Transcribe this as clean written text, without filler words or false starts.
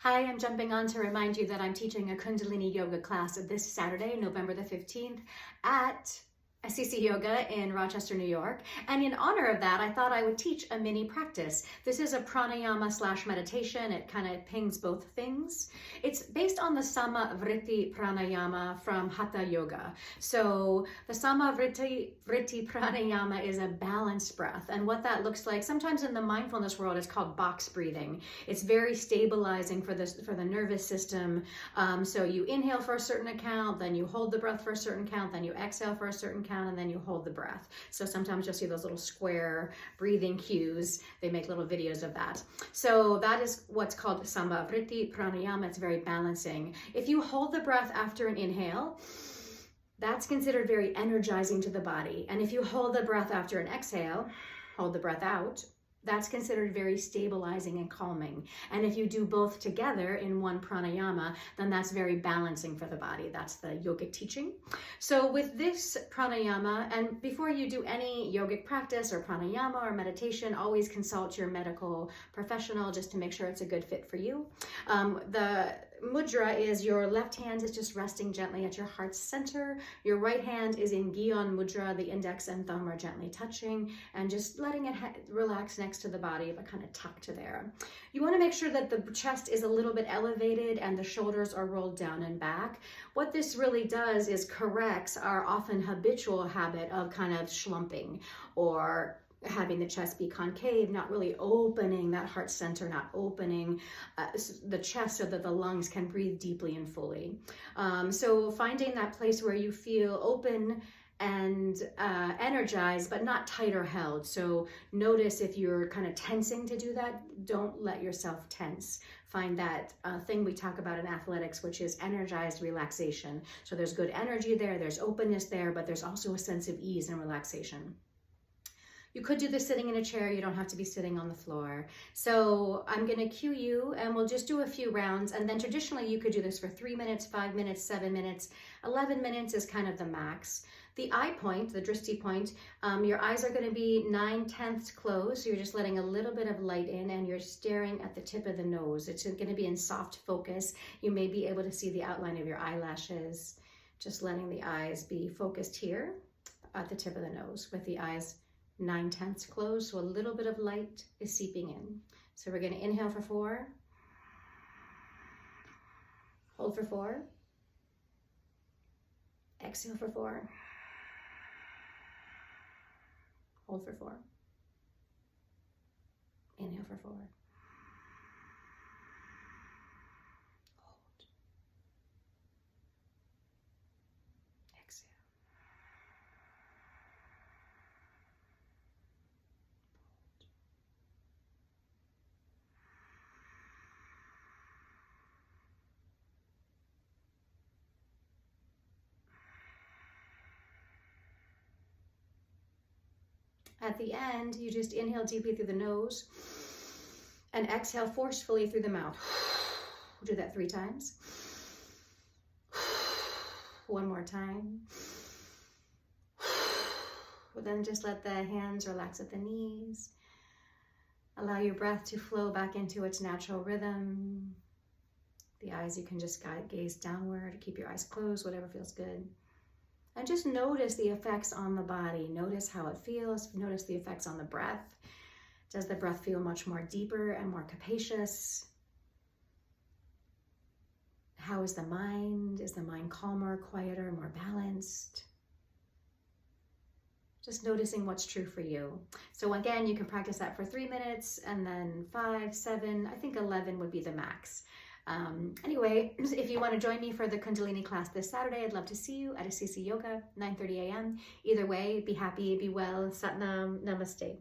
Hi, I'm jumping on to remind you that I'm teaching a Kundalini Yoga class this Saturday, November the 15th at CC Yoga in Rochester, New York. And in honor of that, I thought I would teach a mini practice. This is a pranayama / meditation. It kind of pings both things. It's based on the Vritti pranayama from Hatha Yoga. So the Vritti pranayama is a balanced breath. And what that looks like, sometimes in the mindfulness world, it's called box breathing. It's very stabilizing for the nervous system. So you inhale for a certain count, then you hold the breath for a certain count, then you exhale for a certain count, and then you hold the breath. So sometimes you'll see those little square breathing cues. They make little videos of that. So that is what's called Vritti pranayama. It's very balancing. If you hold the breath after an inhale, that's considered very energizing to the body. And if you hold the breath after an exhale, hold the breath out, that's considered very stabilizing and calming. And if you do both together in one pranayama, then that's very balancing for the body. That's the yogic teaching. So with this pranayama, and before you do any yogic practice or pranayama or meditation, always consult your medical professional just to make sure it's a good fit for you. The mudra is your left hand is just resting gently at your heart's center. Your right hand is in Gyan mudra. The index and thumb are gently touching and just letting it relax next to the body, but kind of tucked to there. You want to make sure that the chest is a little bit elevated and the shoulders are rolled down and back. What this really does is corrects our often habitual habit of kind of slumping or having the chest be concave, not really opening that heart center, not opening the chest so that the lungs can breathe deeply and fully. So finding that place where you feel open and energized, but not tight or held. So notice if you're kind of tensing to do that, don't let yourself tense. Find that thing we talk about in athletics, which is energized relaxation. So there's good energy there, there's openness there, but there's also a sense of ease and relaxation. You could do this sitting in a chair. You don't have to be sitting on the floor. So I'm going to cue you and we'll just do a few rounds. And then traditionally you could do this for 3 minutes, 5 minutes, 7 minutes, 11 minutes is kind of the max. The eye point, the drishti point, your eyes are going to be 9/10 closed. So you're just letting a little bit of light in and you're staring at the tip of the nose. It's going to be in soft focus. You may be able to see the outline of your eyelashes. Just letting the eyes be focused here at the tip of the nose with the eyes 9/10 closed, so a little bit of light is seeping in. So we're going to inhale for 4, hold for 4, exhale for 4, hold for 4, inhale for 4, hold, exhale. At the end, you just inhale deeply through the nose and exhale forcefully through the mouth. We'll do that 3 times. One more time. Then just let the hands relax at the knees. Allow your breath to flow back into its natural rhythm. The eyes, you can just gaze downward, keep your eyes closed, whatever feels good. And just notice the effects on the body. Notice how it feels. Notice the effects on the breath. Does the breath feel much more deeper and more capacious? How is the mind? Is the mind calmer, quieter, more balanced? Just noticing what's true for you. So again, you can practice that for 3 minutes and then 5, 7, I think 11 would be the max. Anyway, if you want to join me for the Kundalini class this Saturday, I'd love to see you at a CC Yoga, 9:30 a.m. Either way, be happy, be well, Satnam, Namaste.